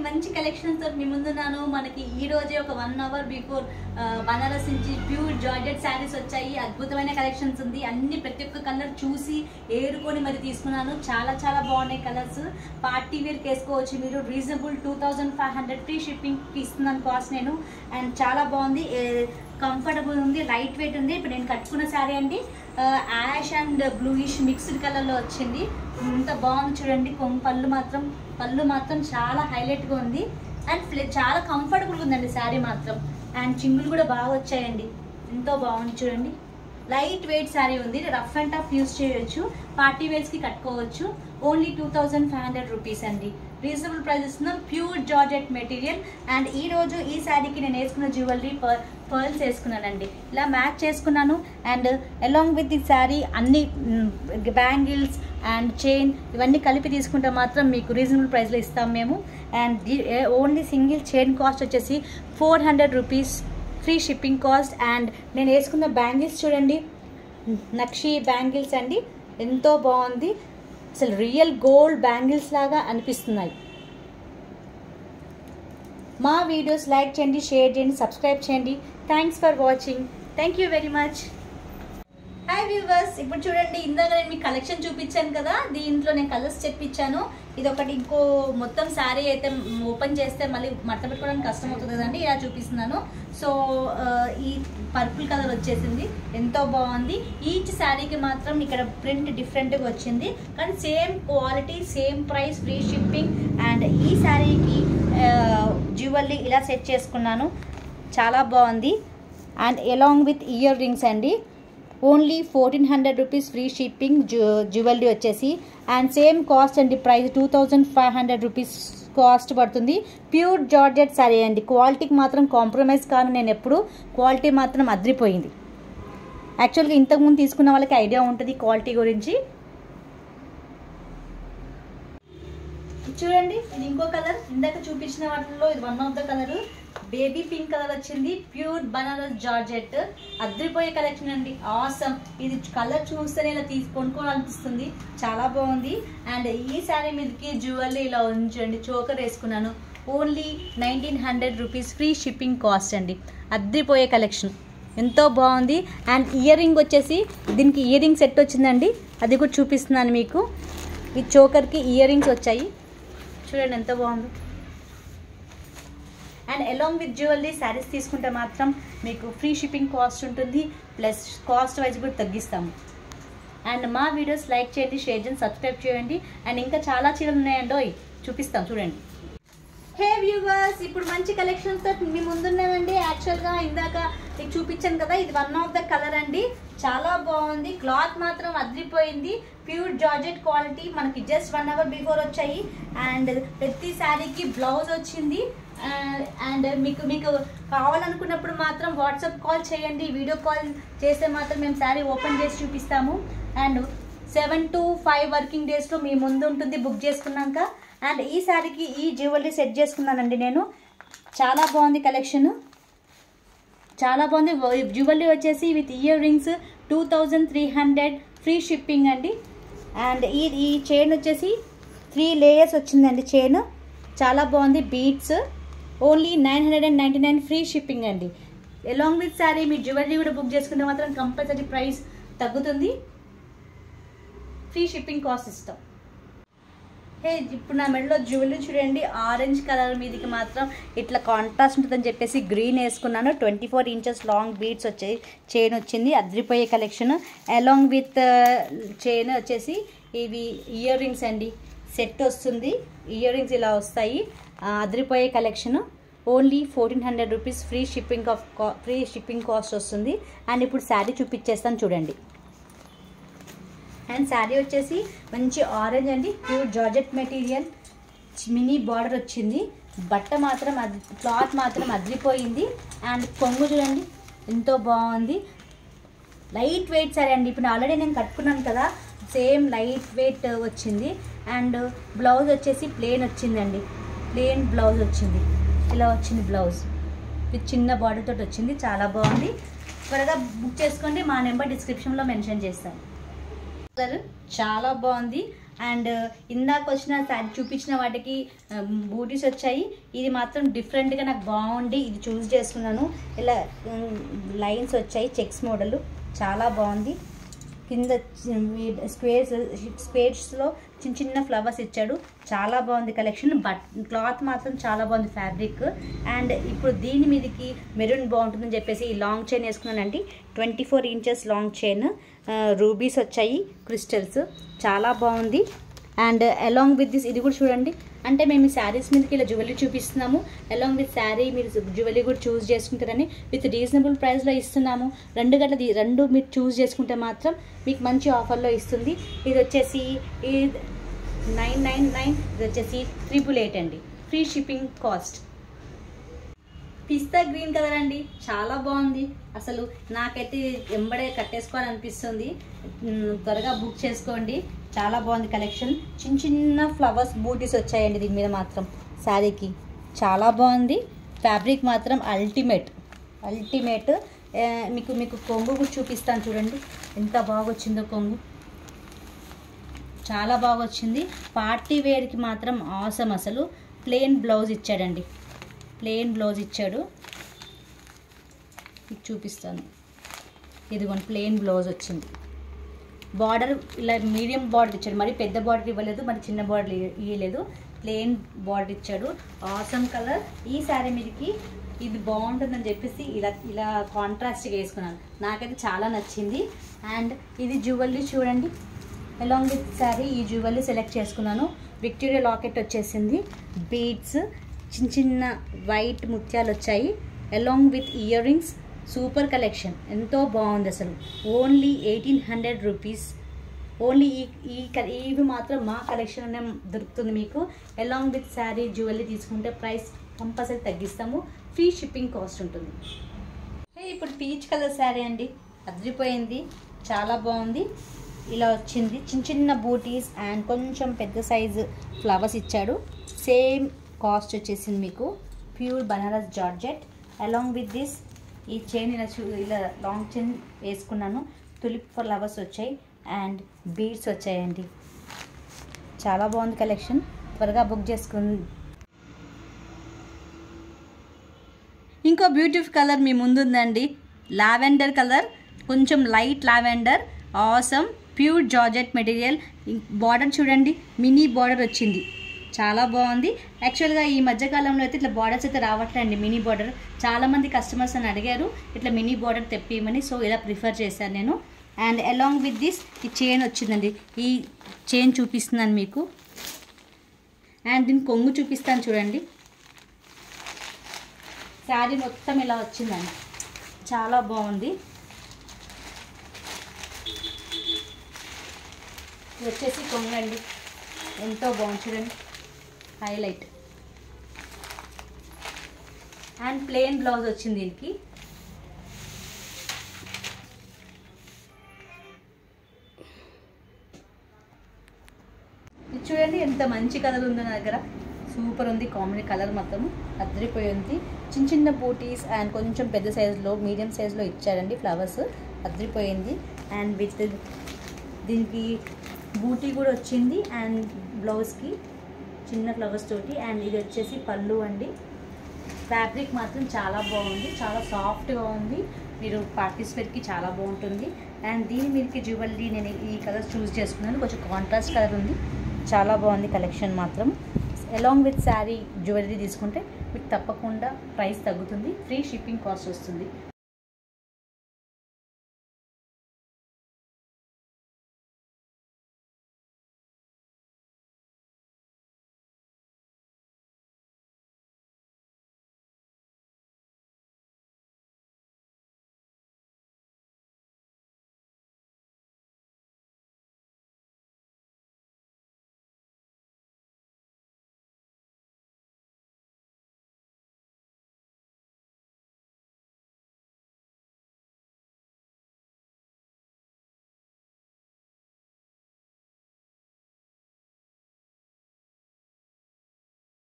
మంచి కలెక్షన్స్ తో మీ ముందున్నాను. మనకి ఈ రోజే ఒక 1 అవర్ బిఫోర్ బనారస్ నుంచి ప్యూర్ జార్జెట్ శారీస్ వచ్చాయి. అద్భుతమైన కలెక్షన్స్ ఉంది. అన్ని ప్రతి ఒక్క కలర్ చూసి ఏరుకొని మరి తీసుకున్నాను. చాలా చాలా బాగున్నాయి కలర్స్. పార్టీ వేర్ వేసుకోవచ్చు మీరు. రీజనబుల్ 2500 ఫ్రీ షిప్పింగ్ ఇస్తున్నాను కాస్ట్ నేను. అండ్ చాలా బాగుంది, కంఫర్టబుల్ ఉంది, లైట్ వెయిట్ ఉంది. ఇప్పుడు నేను కట్టుకున్న శారీ అండి యాష్ అండ్ బ్లూయిష్ మిక్స్డ్ కలర్లో వచ్చింది. ఇంత బాగుంది చూడండి. పళ్ళు మాత్రం చాలా హైలైట్గా ఉంది. అండ్ చాలా కంఫర్టబుల్గా ఉందండి శారీ మాత్రం. అండ్ చింగులు కూడా బాగా వచ్చాయండి. ఎంతో బాగుంది చూడండి. లైట్ వెయిట్ శారీ ఉంది. రఫ్ అండ్ టఫ్ యూస్ చేయొచ్చు. పార్టీ వేర్స్కి కట్టుకోవచ్చు. ఓన్లీ 2500 రూపీస్ అండి. రీజనబుల్ ప్రైస్ ఇస్తున్నాం. Pure georgette material. అండ్ ఈ రోజు ఈ శారీకి నేను వేసుకున్న జ్యువెలరీ పర్ల్స్ వేసుకున్నానండి. ఇలా మ్యాచ్ చేసుకున్నాను. And along with the sari అన్ని బ్యాంగిల్స్ అండ్ చైన్ ఇవన్నీ కలిపి తీసుకుంటే మాత్రం మీకు రీజనబుల్ ప్రైస్లో ఇస్తాం మేము. And only single chain cost వచ్చేసి 400 rupees free shipping cost. And నేను వేసుకున్న బ్యాంగిల్స్ చూడండి, నక్షి బ్యాంగిల్స్ అండి. ఎంతో బాగుంది. అసలు రియల్ గోల్డ్ బ్యాంగిల్స్ లాగా అనిపిస్తున్నాయి. మా వీడియోస్ లైక్ చేయండి, షేర్ చేయండి, సబ్స్క్రైబ్ చేయండి. Thanks for watching. Thank you very much. Hi viewers, ఇప్పుడు చూడండి, ఇందాక నేను మీకు కలెక్షన్ చూపించాను కదా, దీంట్లో నేను కలర్స్ చెప్పించాను. ఇది ఒకటి. ఇంకో మొత్తం శారీ అయితే ఓపెన్ చేస్తే మళ్ళీ మడత పెట్టుకోవడానికి కష్టం అవుతుంది కదండి, ఇలా చూపిస్తున్నాను. సో ఈ పర్పుల్ కలర్ వచ్చేసింది, ఎంతో బాగుంది. ఈచ్ శారీకి మాత్రం ఇక్కడ ప్రింట్ డిఫరెంట్గా వచ్చింది, కానీ same quality, same price, free shipping. And ఈ శారీకి జ్యువెలరీ ఇలా సెట్ చేసుకున్నాను, చాలా బాగుంది. And along with earrings అండి. Only 1400 rupees free shipping jewellery వచ్చేసి. అండ్ సేమ్ కాస్ట్ అండి, ప్రైస్ 2500 రూపీస్ కాస్ట్ పడుతుంది. ప్యూర్ జార్జెట్ శారీ అండి. క్వాలిటీకి మాత్రం కాంప్రమైజ్ కాను నేను ఎప్పుడు. క్వాలిటీ మాత్రం అద్రిపోయింది. యాక్చువల్గా ఇంతకుముందు తీసుకున్న వాళ్ళకి ఐడియా ఉంటుంది క్వాలిటీ గురించి. చూడండి, ఇది ఇంకో కలర్. ఇందాక చూపించిన వాటిలో ఇది one of the colour. Baby pink colour వచ్చింది. ప్యూర్ బనారస్ జార్జెట్, అద్రిపోయే కలెక్షన్ అండి. ఆసమ్. ఇది కలర్ చూస్తేనే ఇలా కొనుక్కోవాలనిపిస్తుంది. చాలా బాగుంది. అండ్ ఈ శారీ మీదకి జ్యువెలరీ ఇలా ఉంచండి, చోకర్ వేసుకున్నాను. Only 1900 rupees free shipping cost అండి. అద్రిపోయే కలెక్షన్, ఎంతో బాగుంది. అండ్ ఇయర్ రింగ్ వచ్చేసి దీనికి ఇయర్ రింగ్ సెట్ వచ్చిందండి, అది కూడా చూపిస్తున్నాను మీకు. ఈ చోకర్కి ఇయర్ రింగ్స్ వచ్చాయి చూడండి, ఎంత బాగుంది. And along with jewellery saris తీసుకుంటే మాత్రం మీకు ఫ్రీ షిప్పింగ్ కాస్ట్ ఉంటుంది, ప్లస్ కాస్ట్ వైజ్ కూడా తగ్గిస్తాము. అండ్ మా వీడియోస్ లైక్ చేయండి, షేర్ చేయండి, సబ్స్క్రైబ్ చేయండి. అండ్ ఇంకా చాలా చీరలు ఉన్నాయండో, చూపిస్తాం చూడండి. హే వ్యూవర్స్, ఇప్పుడు మంచి కలెక్షన్స్తో మీ ముందున్నానండి. యాక్చువల్గా ఇందాక మీకు చూపించాను కదా, ఇది వన్ ఆఫ్ ద కలర్ అండి. చాలా బాగుంది. క్లాత్ మాత్రం అద్రిపోయింది. Pure georgette quality. మనకి జస్ట్ 1 అవర్ బిఫోర్ వచ్చాయి. అండ్ ప్రతి శారీకి బ్లౌజ్ వచ్చింది. అండ్ మీకు కావాలనుకున్నప్పుడు మాత్రం వాట్సాప్ కాల్ చేయండి. వీడియో కాల్ చేస్తే మాత్రం మేము శారీ ఓపెన్ చేసి చూపిస్తాము. అండ్ 7 to 5 వర్కింగ్ డేస్లో మీ ముందు ఉంటుంది బుక్ చేసుకున్నాక. అండ్ ఈ శారీకి ఈ జ్యువెలరీ సెట్ చేసుకున్నానండి నేను. చాలా బాగుంది కలెక్షన్, చాలా బాగుంది. జ్యువెలరీ వచ్చేసి with ear rings 2300 free shipping అండి. అండ్ ఈ చైన్ వచ్చేసి 3 లేయర్స్ వచ్చిందండి చైన్, చాలా బాగుంది. బీడ్స్ ఓన్లీ 999 ఫ్రీ షిప్పింగ్ అండి. Along with sari me jewellery కూడా బుక్ చేసుకుంటే మాత్రం కంపల్సరీ ప్రైస్ తగ్గుతుంది, ఫ్రీ షిప్పింగ్ కాస్ట్ ఇస్తాం. ఇప్పుడు నా మెడలో జ్యువెలరీ చూడండి, ఆరెంజ్ కలర్ మీదకి మాత్రం ఇట్లా కాంట్రాస్ట్ ఉంటుందని చెప్పేసి గ్రీన్ వేసుకున్నాను. 24 ఇంచెస్ లాంగ్ బీడ్స్ వచ్చాయి, చైన్ వచ్చింది, అద్రిపోయే కలెక్షన్. అలాంగ్ విత్ చైన్ వచ్చేసి ఇవి ఇయర్ రింగ్స్ అండి, సెట్ వస్తుంది. ఇయర్ రింగ్స్ ఇలా వస్తాయి, అద్రిపోయే collection. Only 1400 rupees free shipping cost వస్తుంది. అండ్ ఇప్పుడు శారీ చూపించేస్తాను చూడండి. అండ్ శారీ వచ్చేసి మంచి ఆరెంజ్ అండి, pure georgette material, mini border వచ్చింది. బట్ట మాత్రం క్లాత్ మాత్రం అద్రిపోయింది. అండ్ కొంగు చూడండి, ఎంతో బాగుంది. లైట్ వెయిట్ శారీ అండి. ఇప్పుడు ఆల్రెడీ నేను కట్టుకున్నాను కదా, సేమ్ లైట్ వెయిట్ వచ్చింది. అండ్ బ్లౌజ్ వచ్చేసి ప్లెయిన్ వచ్చిందండి, ప్లెయిన్ బ్లౌజ్ వచ్చింది. ఇలా వచ్చింది బ్లౌజ్ విత్ చిన్న బార్డర్ తోటి వచ్చింది, చాలా బాగుంది. త్వరగా బుక్ చేసుకోండి, మా నెంబర్ డిస్క్రిప్షన్లో మెన్షన్ చేస్తాను. చాలా బాగుంది. అండ్ ఇందాక వచ్చిన చూపించిన వాటికి బూటీస్ వచ్చాయి. ఇది మాత్రం డిఫరెంట్గా నాకు బాగుండి ఇది చూస్ చేసుకున్నాను. ఇలా లైన్స్ వచ్చాయి, చెక్స్ మోడల్ చాలా బాగుంది. కింద స్క్వేర్స్లో చిన్న చిన్న ఫ్లవర్స్ ఇచ్చాడు, చాలా బాగుంది కలెక్షన్. బట్ క్లాత్ మాత్రం చాలా బాగుంది ఫ్యాబ్రిక్. అండ్ ఇప్పుడు దీని మీదకి మెరూన్ బాగుంటుందని చెప్పేసి ఈ లాంగ్ చైన్ వేసుకున్నానండి. 24 ఇంచెస్ లాంగ్ చైన్, రూబీస్ వచ్చాయి, క్రిస్టల్స్, చాలా బాగుంది. అండ్ అలాంగ్ విత్ దిస్ ఇది కూడా చూడండి, అంటే మేము ఈ శారీస్ మీదకి ఇలా జ్యువెలరీ చూపిస్తున్నాము. అలాంగ్ విత్ శారీ మీరు జ్యువెలరీ కూడా చూస్ చేసుకుంటారని విత్ రీజనబుల్ ప్రైస్లో ఇస్తున్నాము. రెండు మీరు చూస్ చేసుకుంటే మాత్రం మీకు మంచి ఆఫర్లో ఇస్తుంది. ఇది వచ్చేసి 999, ఇది వచ్చేసి 888 అండి, ఫ్రీ షిప్పింగ్ కాస్ట్. పిస్తా గ్రీన్ కలర్ అండి, చాలా బాగుంది. అసలు నాకైతే ఎంబడే కట్టేసుకోవాలనిపిస్తుంది. త్వరగా బుక్ చేసుకోండి, చాలా బాగుంది కలెక్షన్. చిన్న చిన్న ఫ్లవర్స్ బూటీస్ వచ్చాయండి దీని మీద మాత్రం. శారీకి చాలా బాగుంది. ఫ్యాబ్రిక్ మాత్రం అల్టిమేట్. మీకు కొంగు కూడా చూపిస్తాను చూడండి, ఎంత బాగా వచ్చిందో కొంగు, చాలా బాగా వచ్చింది. పార్టీ వేర్కి మాత్రం ఆసమ్. అసలు ప్లెయిన్ బ్లౌజ్ ఇచ్చాడండి, ప్లెయిన్ బ్లౌజ్ ఇచ్చాడు. మీకు చూపిస్తాను, ఇదిగోండి ప్లెయిన్ బ్లౌజ్ వచ్చింది. బార్డర్ ఇలా మీడియం బార్డర్ ఇచ్చాడు, మరి పెద్ద బార్డర్ ఇవ్వలేదు, మరి చిన్న బార్డర్ ఇవ్వలేదు, ప్లెయిన్ బార్డర్ ఇచ్చాడు. Awesome colour. ఈ శారీ మీదకి ఇది బాగుంటుందని చెప్పేసి ఇలా కాంట్రాస్ట్గా వేసుకున్నాను, నాకైతే చాలా నచ్చింది. అండ్ ఇది జ్యువెలరీ చూడండి, అలాంగ్ విత్ శారీ ఈ జ్యువెలరీ సెలెక్ట్ చేసుకున్నాను. విక్టోరియా లాకెట్ వచ్చేసింది, బీడ్స్, చిన్న చిన్న వైట్ ముత్యాలు వచ్చాయి, along with ear rings. Super collection, ఎంతో బాగుంది అసలు. Only 1800 rupees. ఓన్లీ ఇవి మాత్రం మా కలెక్షన్లోనే దొరుకుతుంది మీకు. అలాంగ్ విత్ శారీ జ్యువెలరీ తీసుకుంటే ప్రైస్ కంపల్సరీ తగ్గిస్తాము, ఫ్రీ షిప్పింగ్ కాస్ట్ ఉంటుంది. ఇప్పుడు పీచ్ కలర్ శారీ అండి, అదిరిపోయింది, చాలా బాగుంది. ఇలా వచ్చింది, చిన్న చిన్న బూటీస్ అండ్ కొంచెం పెద్ద సైజు ఫ్లవర్స్ ఇచ్చాడు. సేమ్ కాస్ట్ వచ్చేసింది మీకు, pure Banaras georgette. Along with this ఈ చైన్ ఇలా లాంగ్ చైన్ వేసుకున్నాను. తులిప్ ఫ్లవర్స్ వచ్చాయి అండ్ బీడ్స్ వచ్చాయండి, చాలా బాగుంది కలెక్షన్. త్వరగా బుక్ చేసుకుని. ఇంకో బ్యూటిఫుల్ కలర్ మీ ముందుందండి, లావెండర్ కలర్, కొంచెం light lavender. Awesome pure georgette material. Border చూడండి, మినీ బార్డర్ వచ్చింది, చాలా బాగుంది. యాక్చువల్గా ఈ మధ్యకాలంలో అయితే ఇట్లా బార్డర్స్ అయితే రావట్లేండి, మినీ బార్డర్. చాలామంది కస్టమర్స్ అని అడిగారు ఇట్లా మినీ బార్డర్ తెప్పియమని, సో ఇలా ప్రిఫర్ చేశాను నేను. అండ్ అలాంగ్ విత్ దిస్ ఈ చైన్ వచ్చిందండి, ఈ చైన్ చూపిస్తున్నాను మీకు. అండ్ దీని కొంగు చూపిస్తాను చూడండి. శారీ మొత్తం ఇలా వచ్చిందండి, చాలా బాగుంది. ఇది వచ్చేసి కొంగు అండి, ఎంతో బాగుంది చూడండి, హైలైట్. అండ్ ప్లెయిన్ బ్లౌజ్ వచ్చింది దీనికి. ఇది చూడండి ఎంత మంచి కలర్ ఉందో నా దగ్గర, సూపర్ ఉంది. కామెడీ కలర్ మొత్తం అదిరిపోయింది. చిన్న చిన్న బూటీస్ అండ్ కొంచెం పెద్ద సైజులో, మీడియం సైజులో ఇచ్చారండి ఫ్లవర్స్, అదిరిపోయింది. అండ్ విత్ దీనికి బూటీ కూడా వచ్చింది అండ్ బ్లౌజ్కి చిన్న ఫ్లవర్స్ తోటి. అండ్ ఇది వచ్చేసి పళ్ళు అండి. ఫ్యాబ్రిక్ మాత్రం చాలా బాగుంది, చాలా సాఫ్ట్గా ఉంది. మీరు పార్టిసిపేట్కి చాలా బాగుంటుంది. అండ్ దీని మీదకి జ్యువెలరీ నేను ఈ కలర్ చూస్ చేసుకున్నాను, కొంచెం కాంట్రాస్ట్ కలర్ ఉంది, చాలా బాగుంది కలెక్షన్ మాత్రం. అలాంగ్ విత్ శారీ జ్యువెలరీ తీసుకుంటే మీకు తప్పకుండా ప్రైస్ తగ్గుతుంది, ఫ్రీ షిప్పింగ్ కాస్ట్ వస్తుంది.